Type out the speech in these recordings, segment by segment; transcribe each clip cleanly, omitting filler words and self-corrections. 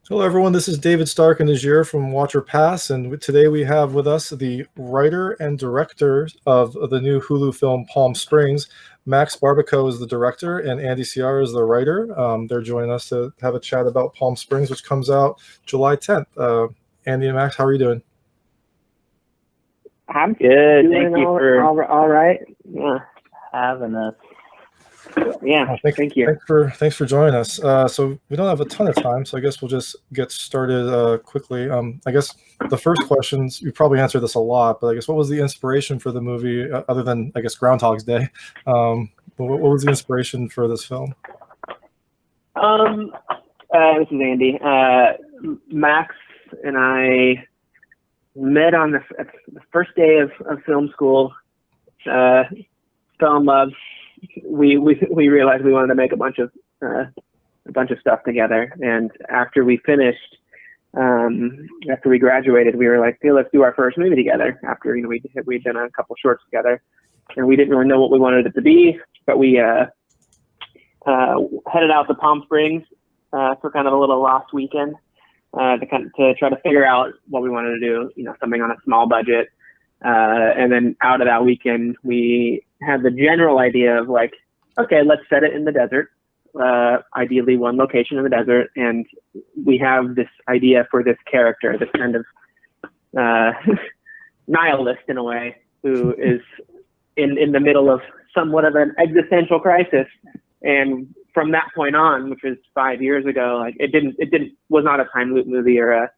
Hello, everyone. This is David Stark and Najir from Watcher Pass, and today we have with us the writer and director of the new Hulu film Palm Springs. Max Barbakow is the director, and Andy Siara is the writer. They're joining us to have a chat about Palm Springs, which comes out July 10th. Andy and Max, how are you doing? I'm good. Thank you for all right. having us. Yeah, thank you. Thanks for joining us. So we don't have a ton of time, so I guess we'll just get started quickly. I guess the first questions, you probably answered this a lot, but I guess what was the inspiration for the movie, other than, I guess, Groundhog's Day? What was the inspiration for this film? This is Andy. Max and I met on the first day of film school, fell in love. We realized we wanted to make a bunch of stuff together, and after we finished, after we graduated, we were like, hey, let's do our first movie together. After we'd done a couple shorts together, and we didn't really know what we wanted it to be, but we headed out to Palm Springs for kind of a little lost weekend to try to figure out what we wanted to do. Something on a small budget. And then out of that weekend, we had the general idea of like, okay, let's set it in the desert, ideally one location in the desert. And we have this idea for this character, this kind of nihilist in a way, who is in the middle of somewhat of an existential crisis. And from that point on, which was 5 years ago, like it was not a time loop movie or a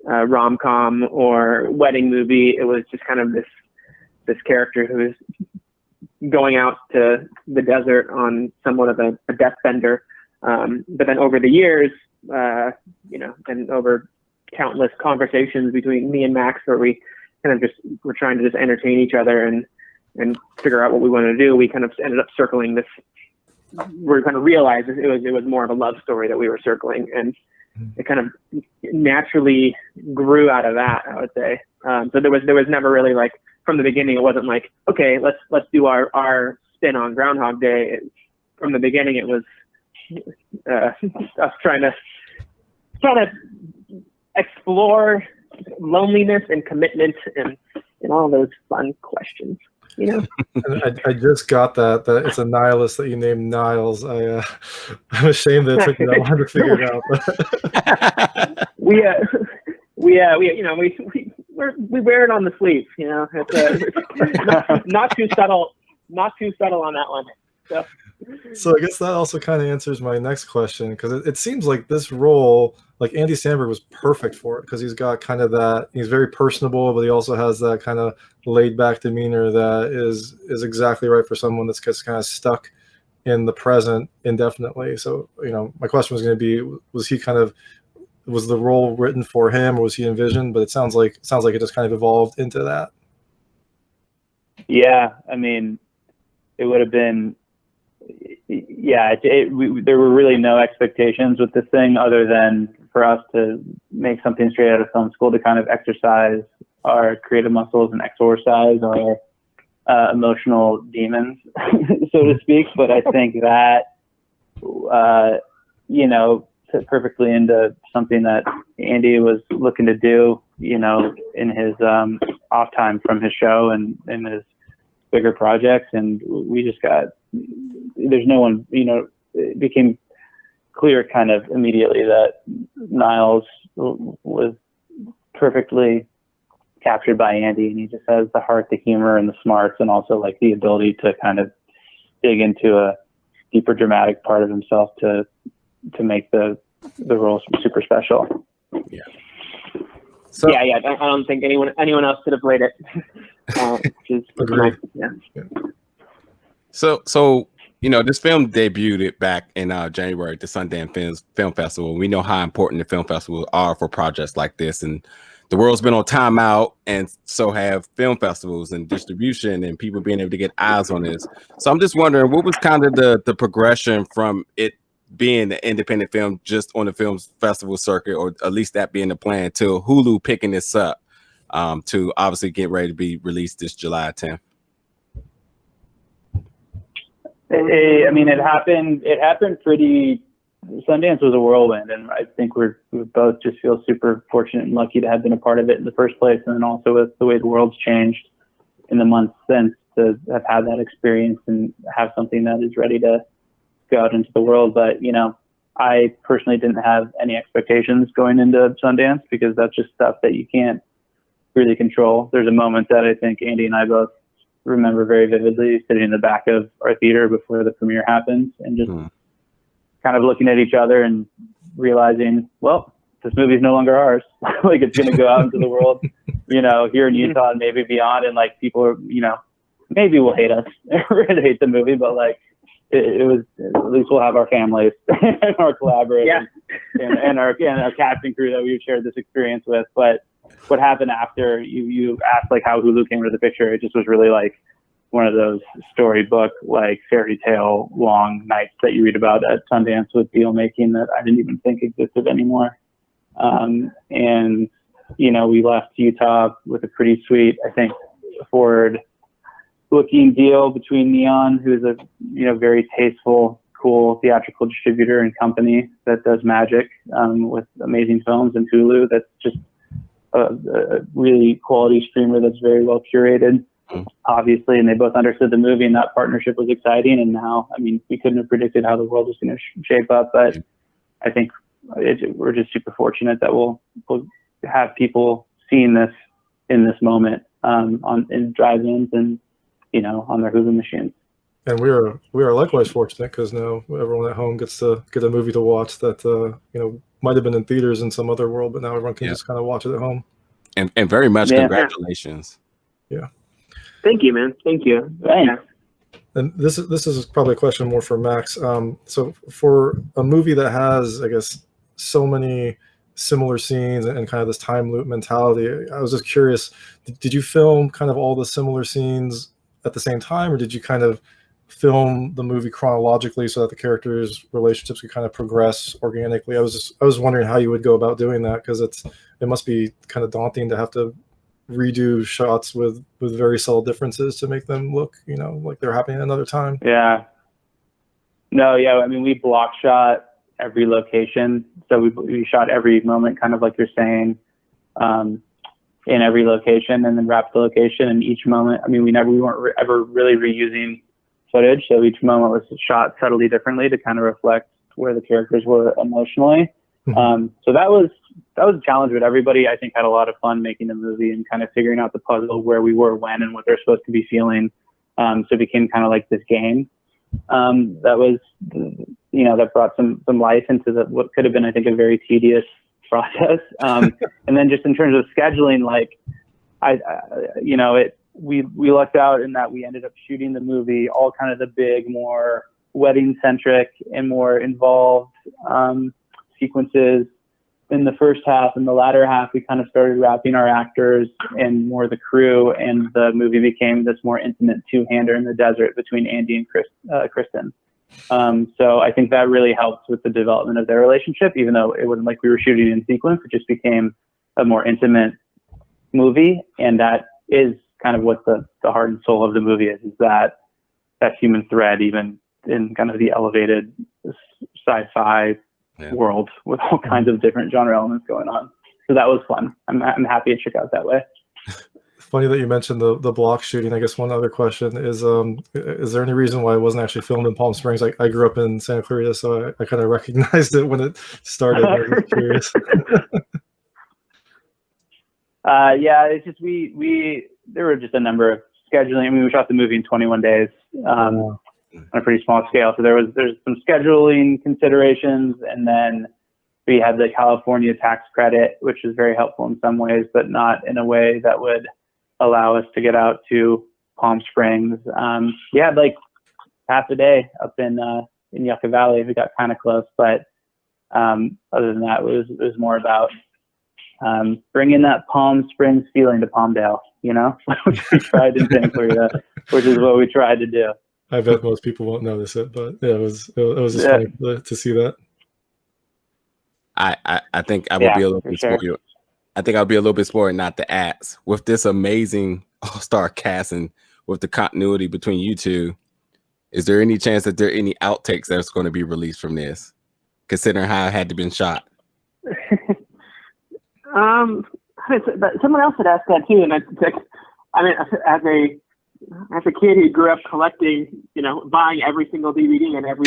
rom-com or wedding movie. It was just kind of this character who is going out to the desert on somewhat of a death bender. But then over the years, and over countless conversations between me and Max, where we kind of we're trying to just entertain each other and figure out what we wanted to do, we kind of ended up circling this. We kind of realized it was more of a love story that we were circling, and it kind of naturally grew out of that, I would say. So there was never really like, from the beginning, it wasn't like, okay, let's do our spin on Groundhog Day. From the beginning, it was us trying to explore loneliness and commitment and all those fun questions. I just got that it's a nihilist that you named Niles. I'm ashamed that it took me that long to figure it out. We wear it on the sleeve. It's not too subtle on that one. So I guess that also kind of answers my next question, because it seems like this role, like Andy Samberg was perfect for it, because he's got kind of that, he's very personable, but he also has that kind of laid back demeanor that is exactly right for someone that's just kind of stuck in the present indefinitely. So, my question was going to be, was the role written for him, or was he envisioned? But it sounds like it just kind of evolved into that. Yeah, I mean, it would have been, there were really no expectations with this thing other than for us to make something straight out of film school, to kind of exercise our creative muscles and exorcise our emotional demons, so to speak. But I think that, fit perfectly into something that Andy was looking to do, in his off time from his show and in his bigger projects. And we just there's no one, it became clear kind of immediately that Niles was perfectly captured by Andy, and he just has the heart, the humor, and the smarts, and also like the ability to kind of dig into a deeper dramatic part of himself to make the role super special. Yeah. So, I don't think anyone else could have played it. Agreed. Yeah. So this film debuted back in January at the Sundance Film Festival. We know how important the film festivals are for projects like this, and the world's been on timeout, and so have film festivals and distribution and people being able to get eyes on this. So I'm just wondering, what was kind of the progression from it being an independent film just on the film festival circuit, or at least that being the plan, to Hulu picking this up to obviously get ready to be released this July 10th? It happened pretty Sundance was a whirlwind, and I think we both just feel super fortunate and lucky to have been a part of it in the first place, and then also with the way the world's changed in the months since, to have had that experience and have something that is ready to go out into the world. But I personally didn't have any expectations going into Sundance, because that's just stuff that you can't really control. There's a moment that I think Andy and I both remember very vividly, sitting in the back of our theater before the premiere happens, and just kind of looking at each other and realizing, well, this movie's no longer ours. Like, it's going to go out into the world, here in Utah and maybe beyond. And like, people are, maybe will hate us or hate the movie, but like, it was, at least we'll have our families and our collaborators and our casting crew that we've shared this experience with. But what happened after you asked, like, how Hulu came into the picture, it just was really like one of those storybook, like, fairy tale long nights that you read about at Sundance with deal making that I didn't even think existed anymore. And we left Utah with a pretty sweet, I think, forward-looking deal between Neon, who's a very tasteful, cool theatrical distributor and company that does magic with amazing films, and Hulu, that's just a really quality streamer that's very well curated, obviously. And they both understood the movie, and that partnership was exciting. And now, I mean, we couldn't have predicted how the world was going to shape up, but I think we're just super fortunate that we'll have people seeing this in this moment in drive-ins and on their Hulu machines. And we are likewise fortunate, because now everyone at home gets to get a movie to watch that might have been in theaters in some other world, but now everyone can just kind of watch it at home. And very much congratulations. Yeah. Thank you, man. Thank you. Thanks. And this is probably a question more for Max. So for a movie that has, I guess, so many similar scenes and kind of this time loop mentality, I was just curious, did you film kind of all the similar scenes at the same time, or did you kind of film the movie chronologically so that the characters' relationships could kind of progress organically? I was wondering how you would go about doing that, because it must be kind of daunting to have to redo shots with very subtle differences to make them look like they're happening at another time. I mean, we block shot every location, so we shot every moment, kind of like you're saying, in every location, and then wrapped the location. And each moment, I mean, we weren't ever really reusing footage, so each moment was shot subtly differently to kind of reflect where the characters were emotionally. So that was a challenge, but everybody, I think, had a lot of fun making the movie and kind of figuring out the puzzle, where we were when and what they're supposed to be feeling. So it became kind of like this game that was, that brought some life into what could have been, I think, a very tedious process. And then just in terms of scheduling, like, we lucked out in that we ended up shooting the movie, all kind of the big, more wedding centric and more involved sequences in the first half. In the latter half, we kind of started wrapping our actors and more the crew, and the movie became this more intimate two-hander in the desert between Andy and Kristen. So I think that really helped with the development of their relationship, even though it wasn't like we were shooting in sequence. It just became a more intimate movie, and that is kind of what the heart and soul of the movie is that human thread, even in kind of the elevated sci-fi world with all kinds of different genre elements going on. So that was fun. I'm happy it shook out that way. Funny that you mentioned the block shooting. I guess one other question is there any reason why it wasn't actually filmed in Palm Springs? I grew up in Santa Clarita, so I kind of recognized it when it started. I was curious. It's just there were just a number of scheduling. I mean, we shot the movie in 21 days on a pretty small scale. So there's some scheduling considerations, and then we had the California tax credit, which is very helpful in some ways, but not in a way that would allow us to get out to Palm Springs. Like half a day up in Yucca Valley. We got kind of close, but other than that, it was more about bringing that Palm Springs feeling to Palmdale, which we tried in Santa Clarita, which is what we tried to do. I bet most people won't notice it, but it was just funny to see that. I think I would be a little bit spoiled. I think I'll be a little bit spoiled not to ask, with this amazing all-star cast and with the continuity between you two, is there any chance that there are any outtakes that's going to be released from this? considering how it had to been shot? Someone else had asked that too, and I mean, as a kid who grew up collecting, buying every single DVD and every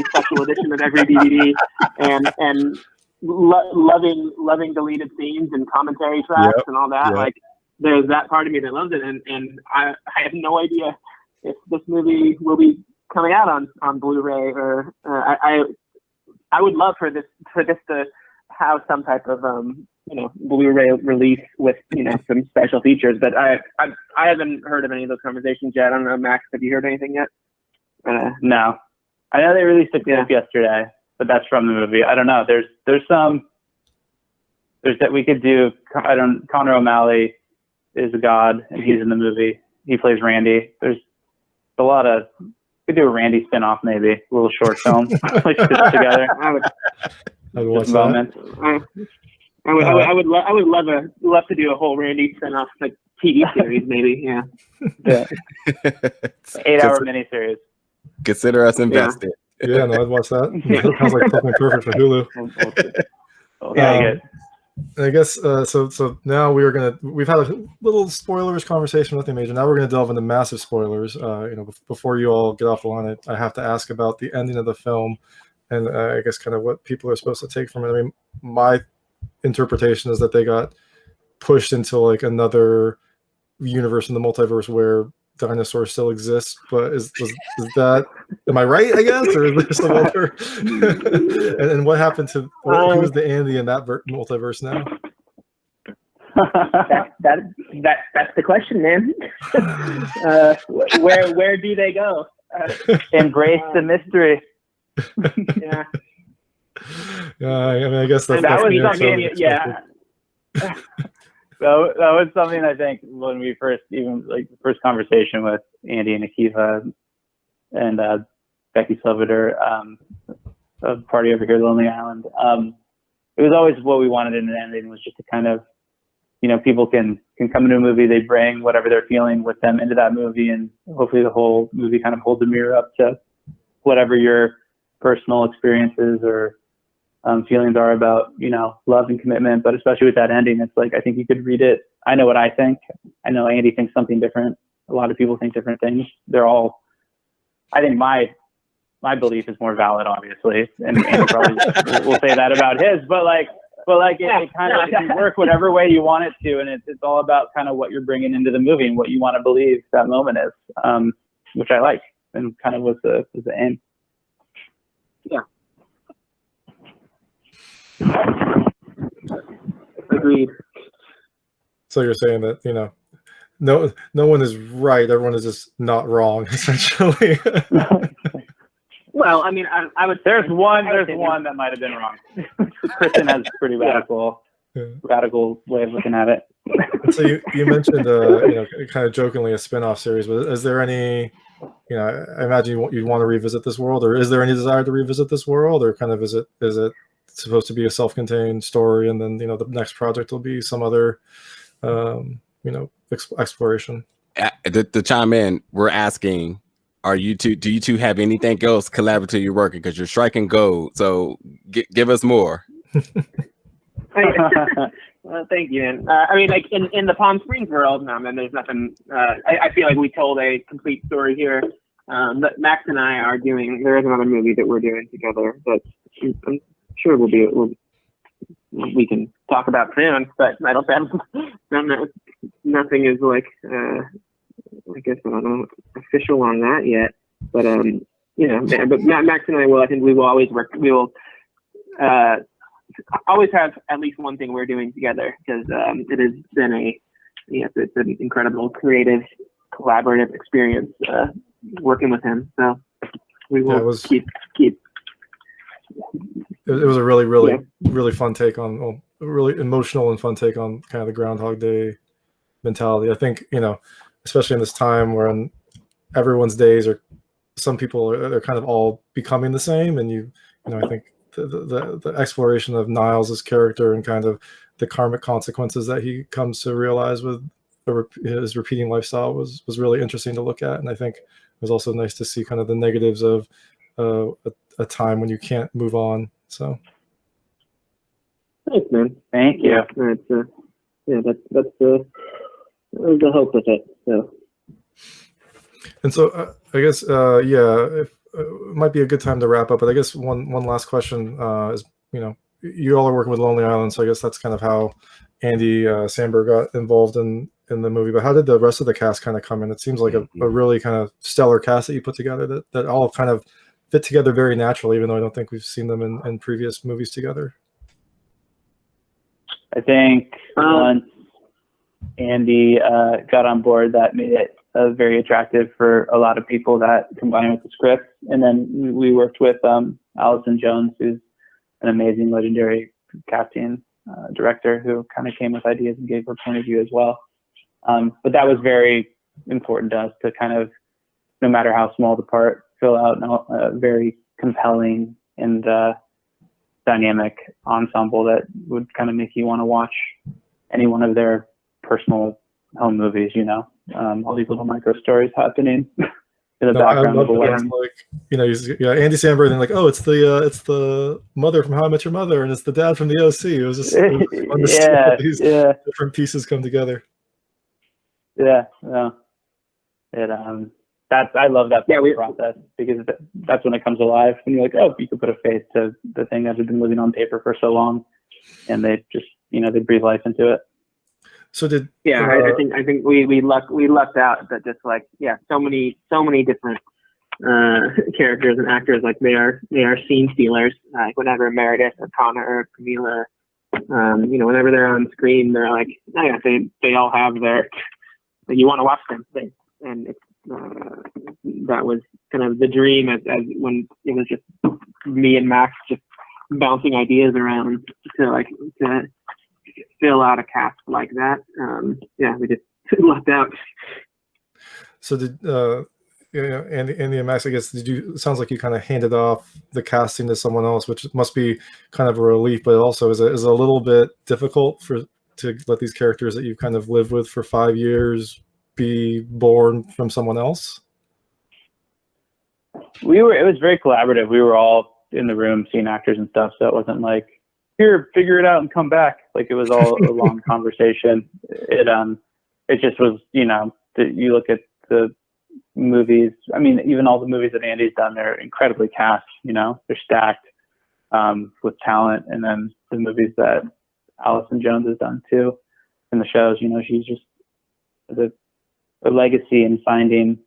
special edition of every DVD, and loving deleted scenes and commentary tracks and all that. Yep. Like, there's that part of me that loves it, and I have no idea if this movie will be coming out on Blu-ray or I would love for this to have some type of Blu-ray release with some special features, but I haven't heard of any of those conversations yet. I don't know, Max, have you heard anything yet? No, I know they released a clip yesterday, but that's from the movie. I don't know. There's that we could do. Connor O'Malley is a god, and he's in the movie. He plays Randy. There's a lot of. We could do a Randy spinoff, maybe a little short film, like stitch together. I would watch that. I would love to do a whole Randy spinoff, like TV series, maybe. Yeah. 8-hour miniseries. Consider us invested. Yeah, no, I'd watch that. That sounds like something perfect for Hulu. I guess so now we've had a little spoilers conversation, nothing major. Now we're gonna delve into massive spoilers. Before you all get off the line, I have to ask about the ending of the film, and I guess kind of what people are supposed to take from it. I mean, my interpretation is that they got pushed into like another universe in the multiverse where dinosaurs still exist, but is that, am I right, I guess, or is there some other and what happened to who's the Andy in that multiverse now? That's the question, man. Where do they go? Embrace the mystery. Yeah. I mean, I guess that was something. Yeah. That was something I think when we first conversation with Andy and Akiva and Becky Silvader, a party over here, Lonely Island. It was always what we wanted in an ending, was just to kind of, people can come into a movie, they bring whatever they're feeling with them into that movie, and hopefully the whole movie kind of holds a mirror up to whatever your personal experiences or feelings are about, love and commitment. But especially with that ending, it's like, I think you could read it. I know what I think. I know Andy thinks something different. A lot of people think different things. I think my belief is more valid, obviously, and Andy probably will say that about his. But it kind of can work whatever way you want it to, and it's all about kind of what you're bringing into the movie and what you want to believe that moment is, which I like, and kind of was the aim. Yeah. Agreed. So you're saying that no one is right, everyone is just not wrong, essentially. Well, I mean, I would. There's one that might have been wrong. Kristen has a pretty radical way of looking at it. So you mentioned kind of jokingly a spin-off series, but is there any, I imagine you'd want to revisit this world, or is there any desire to revisit this world, or kind of is it supposed to be a self-contained story, and then the next project will be some other exploration? To chime in, we're asking, do you two have anything else collaborative you're working, because you're striking gold, so give us more. Well, thank you, man. I mean, like in the Palm Springs world, no, man, there's nothing. I feel like we told a complete story here. But Max and I are doing. There is another movie that we're doing together that I'm sure we can talk about soon. But I don't have nothing is like I guess I don't know, official on that yet. But but Max and I will. I think we will always work. We will. Always have at least one thing we're doing together, because it has been it's an incredible creative collaborative experience working with him, so we will keep it was a really fun take on a really emotional and fun take on kind of the Groundhog Day mentality. I think especially in this time when everyone's days are, some people they're kind of all becoming the same, and I think the exploration of Niles' character and kind of the karmic consequences that he comes to realize with his repeating lifestyle was really interesting to look at. And I think it was also nice to see kind of the negatives of a time when you can't move on So Thanks, man. Thank you. That's the hope with it. So. And so I guess it might be a good time to wrap up. But I guess one last question is, you all are working with Lonely Island, so I guess that's kind of how Andy Samberg got involved in the movie. But how did the rest of the cast kind of come in? It seems like a really kind of stellar cast that you put together that all kind of fit together very naturally, even though I don't think we've seen them in previous movies together. I think once Andy got on board, that made it very attractive for a lot of people, that combined with the script. And then we worked with Allison Jones, who's an amazing, legendary casting director, who kind of came with ideas and gave her point of view as well. But that was very important to us to kind of, no matter how small the part, fill out a very compelling and dynamic ensemble that would kind of make you want to watch any one of their personal home movies, all these little micro stories happening in the background of a wedding. Andy Samberg, and like, oh, it's the mother from How I Met Your Mother, and it's the dad from the OC. It was just fun to see all these different pieces come together. Yeah. I love that process, because that's when it comes alive. When you're like, oh, you could put a face to the thing that had been living on paper for so long, and they just, they breathe life into it. So did I think we lucked out that just like so many different characters and actors, like they are scene stealers. Like whenever Meredith or Connor or Camila, whenever they're on screen, they're like they all have their, you want to watch them, and it's that was kind of the dream as when it was just me and Max just bouncing ideas around to fill out a cast like that. We just lucked out. So did Andy and Max, I guess, it sounds like you kind of handed off the casting to someone else, which must be kind of a relief, but also is a little bit difficult to let these characters that you've kind of lived with for 5 years be born from someone else? It was very collaborative. We were all in the room seeing actors and stuff, so it wasn't like, here, figure it out and come back. Like, it was all a long conversation. It just was, you look at the movies, I mean, even all the movies that Andy's done, they're incredibly cast, they're stacked with talent. And then the movies that Allison Jones has done too, and the shows, she's just a legacy in finding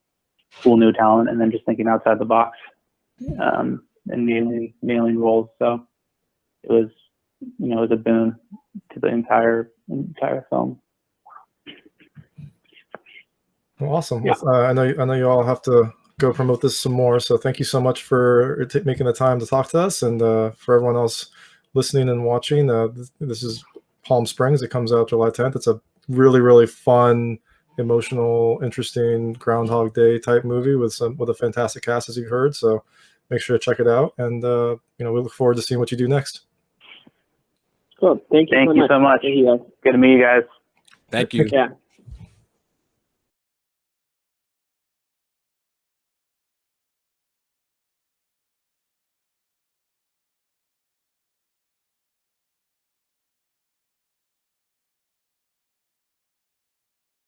cool new talent and then just thinking outside the box and nailing roles. So it was, it was a boon to the entire film. Well, awesome. Yeah. I know you all have to go promote this some more. So thank you so much for making the time to talk to us, and for everyone else listening and watching. This is Palm Springs. It comes out July 10th. It's a really, really fun, emotional, interesting Groundhog Day type movie with a fantastic cast, as you've heard. So make sure to check it out, and we look forward to seeing what you do next. Cool. Thank you so much. Good to meet you guys. Thank you. Yeah.